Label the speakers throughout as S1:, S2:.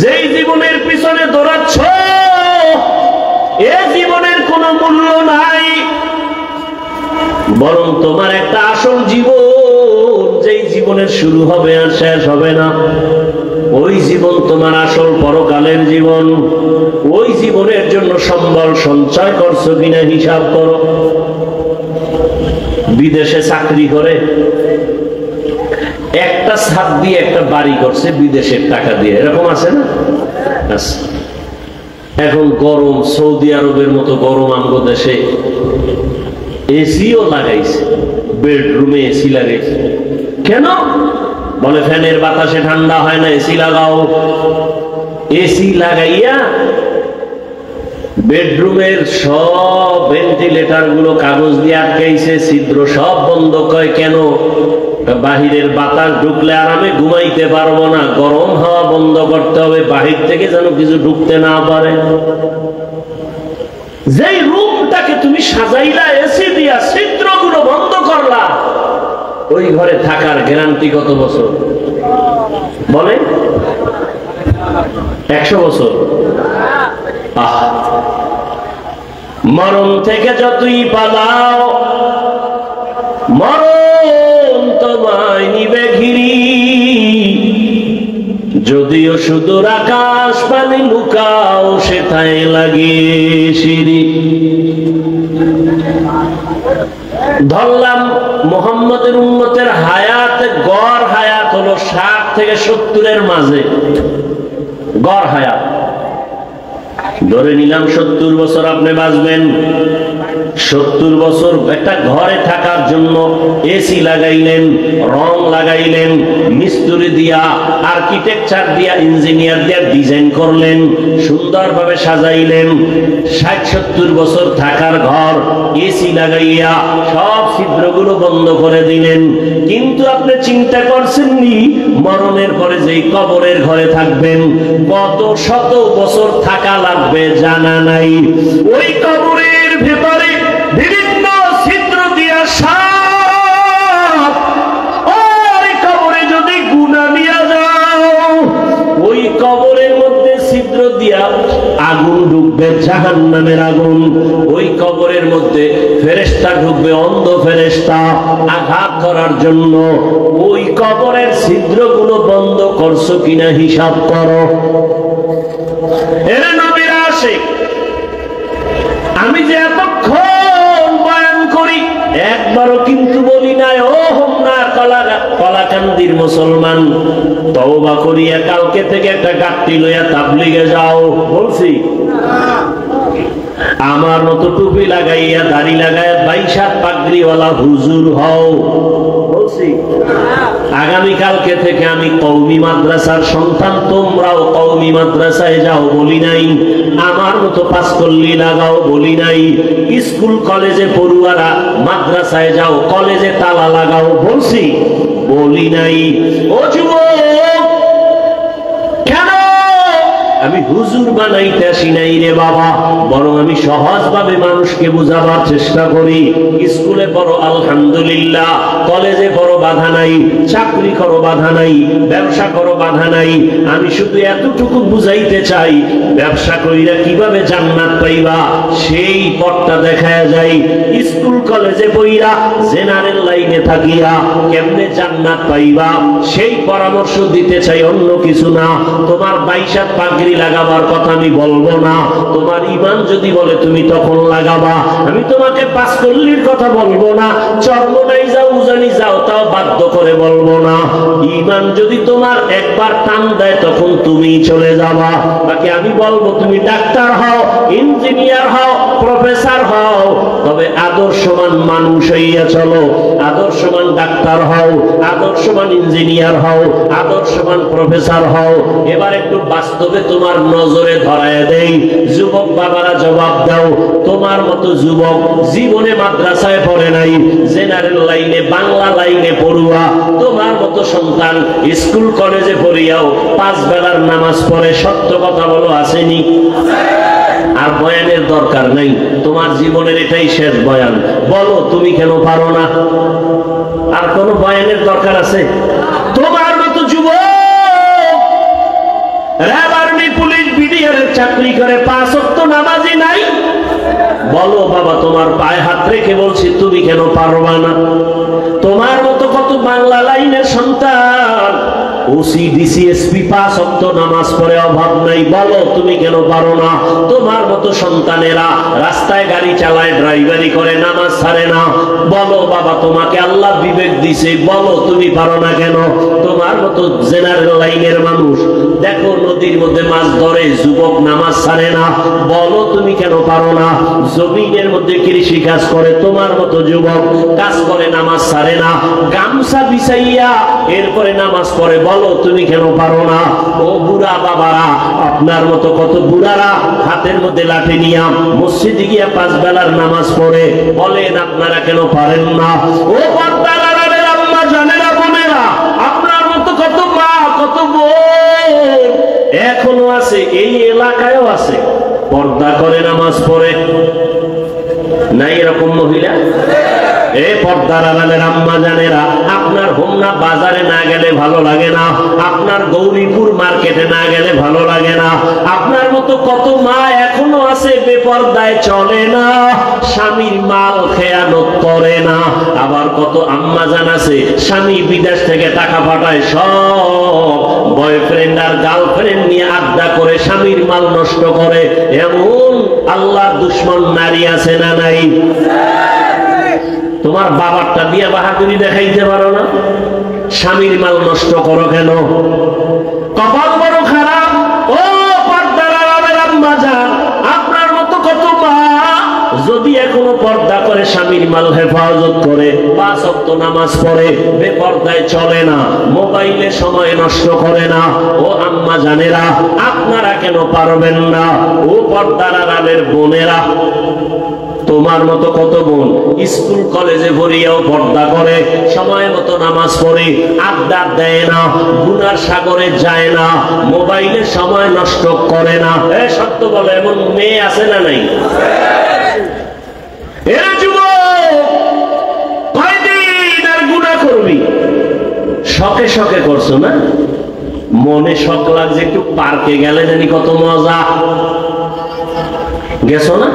S1: যেই জীবনের পিছনে দৌড়াচ্ছ এ জীবনের কোনো মূল্য নাই, বরং তোমার একটা আসল জীবন, যেই জীবনের শুরু হবে আর শেষ হবে না, ওই জীবন তোমার আসল পরকালের জীবন। ওই জীবনের জন্য সম্বল সঞ্চয় করছো কিনা হিসাব করো। বিদেশে চাকরি করে একটা ছাদ দিয়ে একটা বাড়ি করছে বিদেশের টাকা দিয়ে, এরকম আছে না? এখন গরম, সৌদি আরবের মতো গরম আমগো দেশে এসিও লাগাইছে, বেডরুমে এসি লাগাইছে। কেন? বলে ফ্যানের বাতাসে ঠান্ডা হয় না, এসি লাগাও। এসি লাগাইয়া বেডরুমের সব ভেন্টিলেটর গুলো কাগজ দিয়ে আটকাইছে, ছিদ্র সব বন্ধ। কয় কেন? বাহিরের বাতাস ঢুকলে আরামে ঘুমাইতে পারবো না, গরম হাওয়া বন্ধ করতে হবে, বাহির থেকে যেন কিছু ঢুকতে না পারে। যেই রুমটাকে তুমি সাজাইলা এসি দিয়া, ছিদ্রগুলো বন্ধ করলা, ওই ঘরে থাকার গ্যারান্টি কত বছর? বলে 100 বছর। মরণ থেকে যতই পালাও, মরণ তোমায় নিবে ঘিরি। যদিও সুদূর আকাশ পানি লুকাও, সেথায় লাগিয়ে সিঁড়ি। ধরলাম মুহাম্মদের উম্মতের হায়াত, গড় হায়াত হলো 60 থেকে 70-এর মাঝে গড় হায়াত। ধরে নিলাম 70 বছর আপনি বাঁচবেন। 70 বছর একটা ঘরে থাকার জন্য এসি লাগাইলেন, রং লাগাইলেন, মিস্ত্রি দিয়া, আর্কিটেকচার দিয়া, ইঞ্জিনিয়ার দিয়া ডিজাইন করলেন, সুন্দরভাবে সাজাইলেন। 60-70 বছর থাকার ঘর এসি লাগাইয়া সব ছিদ্রগুলো বন্ধ করে দিলেন। কিন্তু আপনি চিন্তা করছেননি মরণের পরে যেই কবরের ঘরে থাকবেন কত শত বছর থাকা লাগবে জানা নাই। ওই কবরের ভেতরে বিভিন্ন ছিদ্র দিয়া সাপ, ওই কবরে যদি গুনাহ নিয়ে যাও, ওই কবরের মধ্যে ছিদ্র দিয়া আগুন ঢুকবে, জাহান্নামের আগুন। ওই কবরের মধ্যে ফেরেশতা ঢুকবে, অন্ধ ফেরেশতা, আঘাত করার জন্য। ওই কবরের ছিদ্রগুলো বন্ধ করছো কিনা হিসাব করো। এরা নবীর আশিক। আমি যে এতক্ষণ বয়ান করি একবারও কিন্তু বলি নাই ও হোমনা কলাকান্দির মুসলমান, তওবা করিয়া কালকে থেকে একটা গাঁটটি লইয়া তাবলিগে যাও, বলছি? আমার মতো টুপি লাগাইয়া, দাড়ি লাগাইয়া, 22 পাগড়িওয়ালা হুজুর হও, বলছি? আগামী কালকে থেকে আমি কওমি মাদ্রাসার সন্তান, তোমরাও কওমি মাদ্রাসায় যাও, বলি নাই? আমার মতো পাঁচকল্লি লাগাও, বলি নাই? স্কুল কলেজে পড়ুয়ারা মাদ্রাসায় যাও, কলেজে তালা লাগাও, বলছি? বলি নাই? ও যুবক, কেন আমি হুজুর বানাইতে আসি নাই রে বাবা, বরং আমি সহজভাবে মানুষকে বোঝাবার চেষ্টা করি। স্কুলে পড়ো আলহামদুলিল্লাহ, কলেজে পড়ো বাধা নাই, চাকরি করো বাধা নাই, ব্যবসা করো বাধা নাই। আমি শুধু এতটুকু বুঝাইতে চাই, ব্যবসা কইরা কিভাবে জান্নাত পাইবা সেই পথটা দেখায়া যায়। স্কুল কলেজে পড়িয়া জেনারেল লাইনে থাকিয়া কেমনে জান্নাত পাইবা সেই পরামর্শ দিতে চাই, অন্য কিছু না। তোমার 22 পাগড়ি লাগাবার কথা আমি বলবো না, তোমার ঈমান যদি বলে তুমি তখন লাগাবা। আমি তোমাকে পাঁচকল্লির কথা বলবো না, চরমনাই যাও, উজানি যাও, তাও বাধ্য করে বলবো না। ঈমান যদি তোমার একবার টান দেয় তখন তুমি চলে যাবা। বাকি আমি বলবো তুমি ডাক্তার হও, ইঞ্জিনিয়ার হও, প্রফেসর হও, তবে আদর্শবান মানুষ হইয়া চলো। আদর্শবান ডাক্তার হও, আদর্শবান ইঞ্জিনিয়ার হও, আদর্শবান প্রফেসর হও। এবার একটু বাস্তবে তোমার নজরে ধরায় দেই। যুবক বাবারা জবাব দাও, তোমার মতো যুবক জীবনে মাদ্রাসায় পড়ে নাই, জেনারেল লাইনে, বাংলা লাইনে পড়ুয়া, তোমার মতো সন্তান স্কুল কলেজে পড়িয়াও 5 বেলার নামাজ পড়ে, সত্য কথা বলো, আসেনি? আর বয়ানের দরকার নাই, তোমার জীবনের এটাই শেষ বয়ান। বলো তুমি কেন পারো না? আর কোন বয়ানের দরকার আছে? তোমার মতো যুবক র্যাব, আর্মি, পুলিশ, বিডিআর চাকরি করে, 5 ওয়াক্ত নামাজি নাই। বলো বাবা, তোমার পায়ে হাত রেখে বলছি, তুমি কেন পারবা না? তোমার মতো কত বাংলা লাইনের সন্তান ওসি ডিসি এসপি 5 ওয়াক্ত নামাজ পড়ে, অভাব নাই। বলো তুমি কেন পারো না? তোমার মতো সন্তানেরা রাস্তায় গাড়ি চালায়, ড্রাইভারি করে, নামাজ ছাড়ে না। বলো বাবা, তোমাকে আল্লাহ বিবেক দিছে, বলো তুমি পারো না কেন? তোমার মতো জেনারেল লাইনের মানুষ দেখো নদীর মধ্যে মাছ ধরে, যুবক নামাজ ছাড়ে না। বলো তুমি কেন পারো না? জমিনের মধ্যে কৃষি কাজ করে, তোমার মতো যুবক কাজ করে, নামাজ ছাড়ে না। গামছা বিছাইয়া এরপরে নামাজ পড়ে, বলো তুমি কেন পারো না? ও বুড়া বাবারা, আপনার মতো কত বুড়ারা হাতের মধ্যে লাঠি নিয়া মসজিদে গিয়া 5 বেলার নামাজ পড়ে, বলেন আপনারা কেন পারেন না? ও পর্দার আড়ালের আম্মা জানেরা, বোনেরা, আপনার মতো কত মা, কত বোন এখনো আছে, এই এলাকায়ও আছে, পর্দা করে নামাজ পড়ে। নাই এরকম মহিলা? এ পর্দার আড়ালের আম্মা জানেরা, আপনার হোমনা বাজারে না গেলে ভালো লাগে না, আপনার গৌরীপুর মার্কেটে না গেলে ভালো লাগে না। আপনার মতো কত মা এখনো আছে বেপর্দায় চলে না, স্বামীর মাল খেয়ানত করে না। আবার কত আম্মা জান আছে স্বামী বিদেশ থেকে টাকা পাঠায়, সব বয়ফ্রেন্ড আর গার্লফ্রেন্ড নিয়ে আড্ডা করে স্বামীর মাল নষ্ট করে। এমন আল্লাহর দুশ্মন নারী আছে না নাই? তোমার বাবারটা দিয়ে বাহাদুরি দেখাইতে পারো না? স্বামীর মাল নষ্ট করো কেন? কপাল বড় খারাপ। ও পর্দার আড়ালের আম্মা জান, আপনার মতো কত মা যদি এখনো পর্দা করে, স্বামীর মাল হেফাজত করে, 5 ওয়াক্ত নামাজ পড়ে, বেপর্দায় চলে না, মোবাইলে সময় নষ্ট করে না। ও আম্মা জানেরা, আপনারা কেন পারবেন না? ও পর্দার আড়ালের বোনেরা, তোমার মতো কত বোন স্কুল কলেজে ভরিয়াও পর্দা করে, সময় মতো নামাজ পড়ে, আড্ডা দেয় না, গুনার সাগরে যায় না, মোবাইলে সময় নষ্ট করে না। সত্য বলে, এমন মেয়ে আছে না নাই? এরা যুবক, কয়দিন আর গুনাহ করবি? শখে শখে করছো না? মনে শখ লাগছে একটু পার্কে গেলে জানি কত মজা, গেছো না?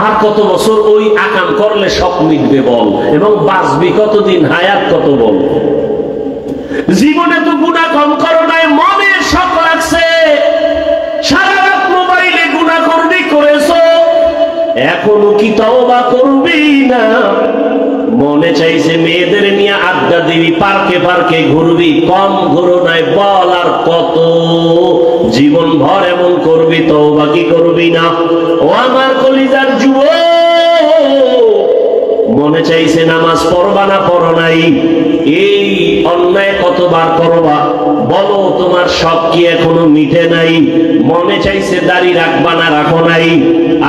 S1: আর কত বছর ওই আকাম করলে শখ মিটবে বল, এবং বাঁচবি কতদিন, হায়াত কত বল? জীবনে তো গুনাহ কম করো নাই, মনে শখ লাগছে, সারা রাত মোবাইলে গুনাহ করবি, করেছো, এখনো কি তওবা করবি না? মনে চাইছে মেয়েদের নিয়ে আড্ডা দিবি, পার্কে পার্কে ঘুরবি, কম ঘুরো নাই, বল আর কত? জীবন ভর এমন করবি, তওবা কি করবি না? ও আমার কলিজার যুবক, মনে চাইছে নামাজ পড়বা না, পড়ো নাই, এই অন্যায় কতবার করবা? বলো তোমার শখ কি এখনো মিটে নাই? মনে চাইছে দাড়ি রাখবা না, রাখো নাই,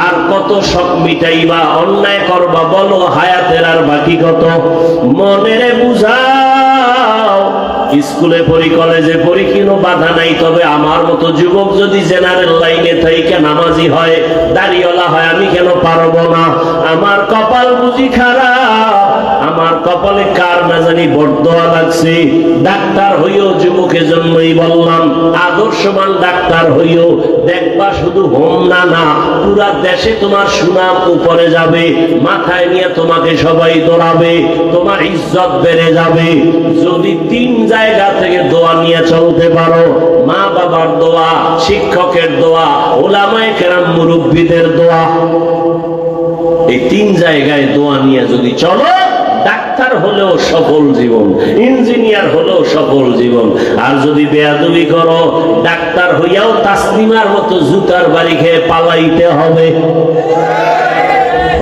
S1: আর কত শখ মিটাইবা? অন্যায় করবা, বলো হায়াতের আর বাকি কত? মনেরে বুঝাও, স্কুলে পড়ি, কলেজে পড়ি, কোনো বাধা নাই, তবে আমার মতো যুবক যদি জেনারেল লাইনে থেকে নামাজি হয়, দাড়িওয়ালা হয়, আমি কেন পারবো না? আমার কপাল বুঝি খারাপ, আমার কপালে কার না জানি বরদোয়া লাগছে। ডাক্তার হইও, যুবকের জন্যই বললাম, আদর্শবান ডাক্তার হইও, দেখবা শুধু হোমনা না, পুরা দেশে তোমার সুনাম উপরে যাবে, মাথায় নিয়ে তোমাকে সবাই দৌড়াবে, তোমার ইজ্জত বেড়ে যাবে। যদি 3 জায়গা থেকে দোয়া নিয়ে চলতে পারো, মা বাবার দোয়া, শিক্ষকের দোয়া, উলামায়ে কেরাম মুরব্বীদের দোয়া, এই 3 জায়গায় দোয়া নিয়ে যদি চলো, ডাক্তার হলেও সফল জীবন, ইঞ্জিনিয়ার হলেও সফল জীবন। আর যদি বেয়াদবি করো, ডাক্তার হইয়াও তাসলিমার মতো জুতার বাড়ি খেয়ে পালাইতে হবে।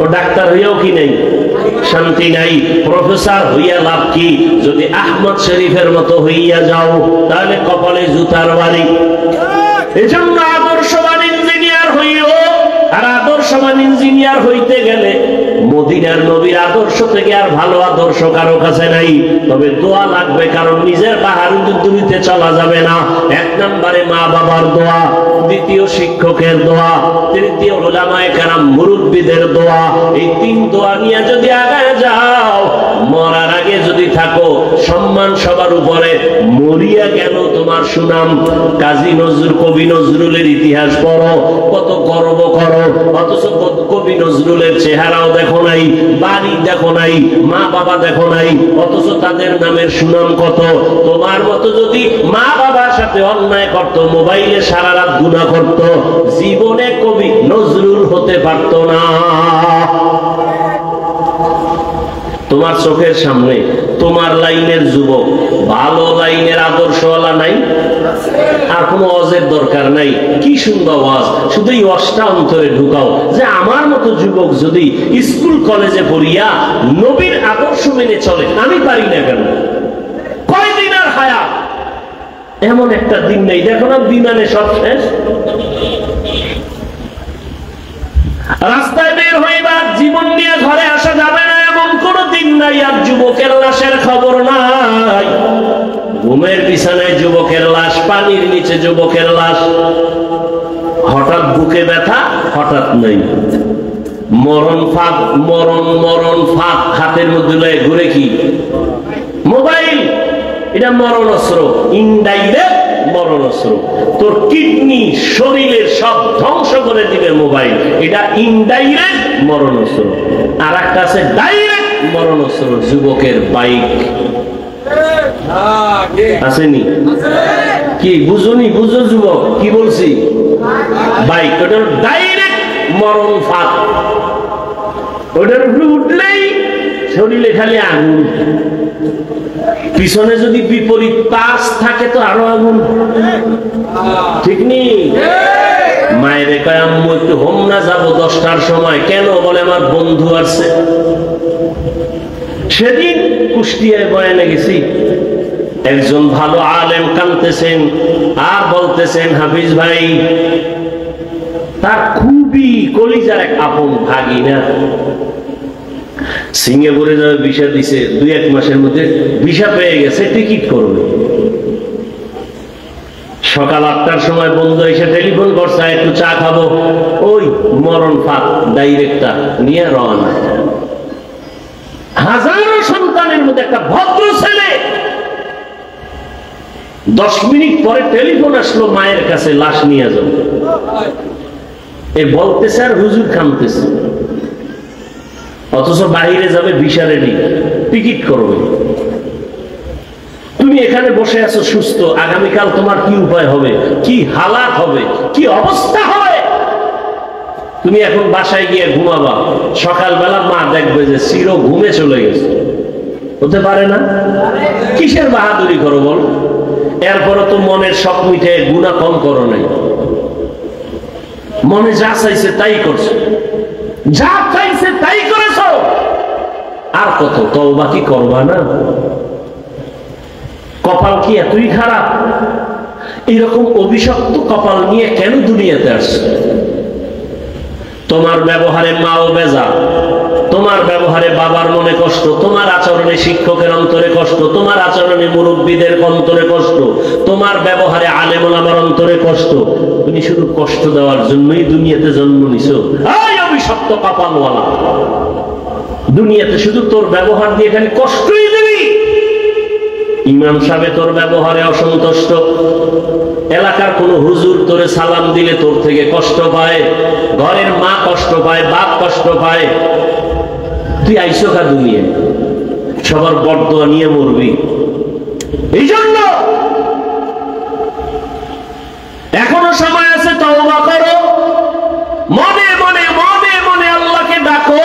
S1: ও ডাক্তার হইয়াও কি নেই, শান্তি নাই। প্রফেসর হইয়া লাভ কি? যদি আহমদ শরীফের মতো হইয়া যাও, তাহলে কপালে জুতার বাড়ি। এজন্য আদর্শবান ইঞ্জিনিয়ার হইও, আর আদর্শবান ইঞ্জিনিয়ার হইতে গেলে মদিনা মদিনার নবীর আদর্শ থেকে আর ভালো আদর্শ কারো কাছে নাই। তবে দোয়া লাগবে, কারণ নিজের পাহাড় দুনিতে চলা যাবে না। এক নম্বরে মা বাবার দোয়া, দ্বিতীয় শিক্ষকের দোয়া, তৃতীয় উলামায়ে কেরাম মুরব্বিদের দোয়া। এই তিন দোয়া নিয়ে যদি আগায় যাও, মরার আগে যদি থাকো সম্মান সবার উপরে, মরিয়া গেল তোমার সুনাম। কাজী নজরুল, কবি নজরুলের ইতিহাস পড়ো, কত গর্ব করো, অথচ কবি নজরুলের চেহারাও দেখো নাই, বাড়ি দেখো নাই, মা বাবা দেখো নাই, অথচ তাদের নামের সুনাম কত। তোমার মতো যদি মা বাবার সাথে অন্যায় করত, মোবাইলে সারা রাত গুনাহ করত, জীবনে কবি নজরুল হতে পারত না। তোমার চোখের সামনে তোমার লাইনের যুবক, ভালো লাইনের আদর্শওয়ালা নাই? আর কোনো ওয়াজের দরকার নাই, কি সুন্দর ওয়াজ, শুধু এই ওয়াজটা অন্তরে ঢুকাও যে আমার মতো যুবক যদি স্কুল কলেজে পড়িয়া নবীর আদর্শ মেনে চলে, আমি পারি না কেন? কয়দিন আর হায়াত, এমন একটা দিন নেই দেখো না বিমানে সব শেষ। রাস্তায় বের হইবা, জীবন নিয়ে ঘরে আসা যাবে না এমন কোন দিন নাই আর যুবকের লাশের খবর নাই। ঘুমের বিছানায় যুবকের লাশ, পানির নিচে যুবকের লাশ, হঠাৎ বুকে ব্যথা, হঠাৎ নেই মরণ ফাঁক, মরণ মরণ ফাঁক হাতের মধ্যে লয়ে ঘুরে কি মোবাইল, এটা মরণ অস্ত্র, ইনডাইরেক্ট মরণ অস্ত্র। তোর কিডনি শরীরের সব ধ্বংস করে দিবে মোবাইল, এটা ইনডাইরেক্ট মরণ অস্ত্র। আর একটা আছে ডাইরেক্ট মরণ অস্ত্র, যুবকের বাইক। আসেনি কি বুঝুনি? বুঝো যুবক কি বলছি? বাইক, ওটা ডাইরেক্ট মরণ ফাঁক। ওটার উপরে উঠলেই শরীরে খালি আগুন, পিছনে যদি বিপরীত পাশ থাকে তো আরো আগুন, ঠিক নেই? মায়ের কয় আম্মু একটু হোমনা যাবো 10টার সময়, কেন? বলে আমার বন্ধু আসছে। সেদিন কুষ্টিয়ায় বয়ানে গেছি, একজন ভালো আলেম কাঁদতেছেন আর বলতেছেন হাফিজ ভাই তার খুবই কলিজার এক আপন ভাগিনা সিঙ্গাপুরে যাবে, ভিসা দিছে, 2-1 মাসের মধ্যে ভিসা পেয়ে গেছে, টিকিট করবে। সকাল 8টার সময় বন্ধু এসে টেলিফোন করছে একটু চা খাবো, ওই মরণ ফাঁক ডাইরেক্টর নিয়ে রওনা। হাজারো সন্তানের মধ্যে একটা ভদ্র ছেলে, 10 মিনিট পরে টেলিফোন আসলো মায়ের কাছে, লাশ নিয়ে যাও। এ বলতেছে আর হুজুর কাঁদতেছে, অথচ বাইরে যাবে, ভিসা রেডি, টিকিট করবে। তুমি এখানে বসে আছো সুস্থ, আগামীকাল তোমার কি উপায় হবে, কি হালাত হবে, কি অবস্থা হবে? তুমি এখন বাসায় গিয়ে ঘুমাবা, সকালবেলা মা দেখবে যে চির ঘুমে চলে গেছে। হতে পারে না? কিসের বাহাদুরি করো বল? এরপরও তো মনের শখ মিটে গুনাহ কম করো নাই, মনে যা চাইছে তাই করছো, যা চাইছে তাই করেছো, আর কত তওবা কি করবা না? কপাল কি এতই খারাপ? এরকম অভিশপ্ত কপাল নিয়ে কেন দুনিয়াতে আসছে? তোমার ব্যবহারে মাও বেজা, তোমার ব্যবহারে বাবার মনে কষ্ট, তোমার আচরণে শিক্ষকের অন্তরে কষ্ট, তোমার আচরণে মুরব্বীদের অন্তরে কষ্ট, তোমার ব্যবহারে আলেম ওলামার অন্তরে কষ্ট। তুমি শুধু কষ্ট দেওয়ার জন্যই দুনিয়াতে জন্ম নিছো। এই অভিশপ্ত কপালওয়ালা, দুনিয়াতে শুধু তোর ব্যবহার দিয়ে খালি কষ্টই দিবি। ইমাম সাহেব তোর ব্যবহারে অসন্তুষ্ট, এলাকার কোন হুজুর তোরে সালাম দিলে তোর থেকে কষ্ট পায়, ঘরের মা কষ্ট পায়, বাপ কষ্ট পায়। তুই আইসো কা দুনিয়া, সবার বরদোয়া নিয়ে মরবি। এই জন্য এখনো সময় আছে, তওবা করো, মনে মনে মনে মনে আল্লাহকে ডাকো,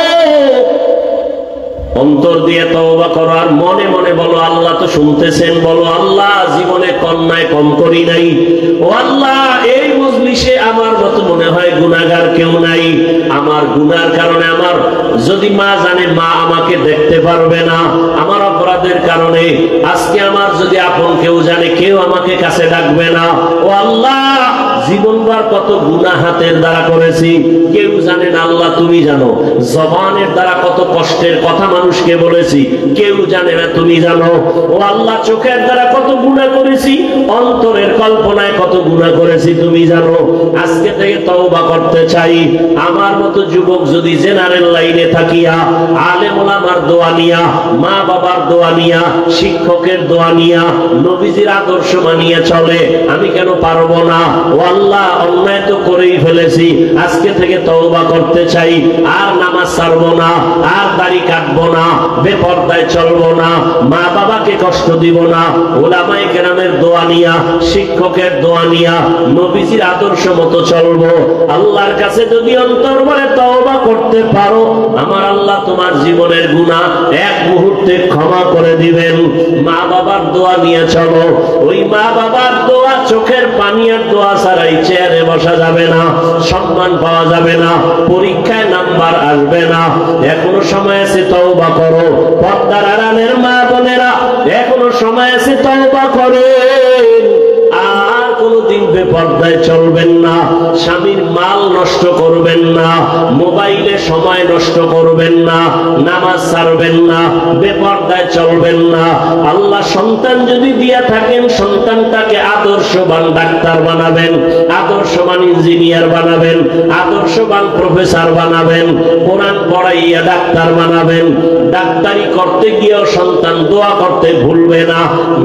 S1: অন্তর দিয়ে তওবা করো, আর মনে মনে বলো আল্লাহ তো শুনতেছেন। বলো আল্লাহ জীবনে কন্যায় কম করি নাই, ও আল্লাহ এই মজলিসে আমার মতো মনে হয় গুনাহগার কেউ নাই। আমার গুনার কারণে আমার যদি মা জানে, মা আমাকে দেখতে পারবে না। আমার অপরাধের কারণে আজকে আমার যদি আপন কেউ জানে, কেউ আমাকে কাছে ডাকবে না। ও আল্লাহ জীবনভর আবার কত গুনাহ হাতের দ্বারা করেছি, কেউ জানে না, আল্লাহ তুমি জানো। জবানের দ্বারা কত কষ্টের কথা মানুষকে বলেছি, কেউ জানে না, তুমি জানো। ও আল্লাহ, চোখের দ্বারা কত গুনাহ করেছি, অন্তরের কল্পনায় কত গুনাহ করেছি, তুমি জানো। আজকে থেকে তওবা করতে চাই। আমার মতো যুবক যদি জেনারেল লাইনে থাকিয়া আলেম ওলামার দোয়া নিয়া, মা বাবার দোয়া নিয়া, শিক্ষকের দোয়া নিয়া, নবীজির আদর্শ মানিয়ে চলে, আমি কেন পারবো না? ও আল্লাহ, অন্যায় তো করেই ফেলেছি, আজকে থেকে তওবা করতে চাই। আর নামাজ ছাড়বো না, আর দাড়ি কাটবো না, বেপরদায় চলবো না, মা বাবাকে কষ্ট দিব না। ওলামায়ে কেরামের দোয়া নিয়া, শিক্ষকের দোয়া নিয়া, নবীজির আদর্শ মতো চলবো। আল্লাহর কাছে যদি অন্তর বলে তওবা করতে পারো, আমার আল্লাহ তোমার জীবনের গুনাহ এক মুহূর্তে ক্ষমা করে দিবেন। মা বাবার দোয়া নিয়ে চলো। ওই মা বাবার দোয়া, চোখের পানি আর দোয়া ছাড়াই চেয়ারে বসা যাবে না, সম্মান পাওয়া যাবে না, পরীক্ষায় নাম্বার আসবে না। এখনো সময় আছে, তওবা করো। পর্দার আড়ালের মা বোনেরা, এখনো সময় আছে, তওবা করেন। আর কোনদিন বেপরদায় চলবেন না, স্বামীর মাল নষ্ট করবেন না, মোবাইলে সময় নষ্ট করবেন না, নামাজ ছাড়বেন না, বেপরদায় চলবেন না। আল্লাহ সন্তান যদি দিয়া থাকেন, সন্তানটাকে আদর্শবান ডাক্তার বানাবেন, আদর্শবান ইঞ্জিনিয়ার বানাবেন, আদর্শবান প্রফেসর বানাবেন, কোরআন পড়াইয়া ডাক্তার বানাবেন। ডাক্তারি করতে গিয়েও সন্তান দোয়া করতে ভুলবে না,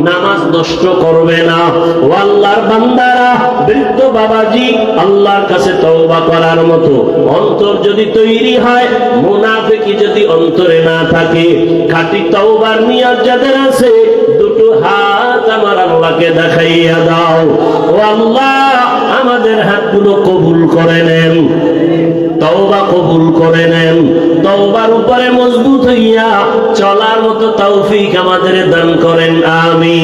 S1: নামাজ নষ্ট করবে না। ও আল্লাহর বান্দারা, বৃদ্ধ বাবাজি, আল্লাহর কাছে তওবা করার মতো অন্তর যদি তৈরি হয়, মুনাফিকি যদি অন্তরে না থাকে, খাঁটি তওবার নিয়ত যাদের আছে, দুটো হাত আমার আল্লাহকে দেখাইয়া দাও। ও আল্লাহ, আমাদের হাতগুলো কবুল করে নেন, তওবা কবুল করে নেন। তওবার উপরে মজবুত হইয়া চলার মতো তৌফিক আমাদের দান করেন, আমিন।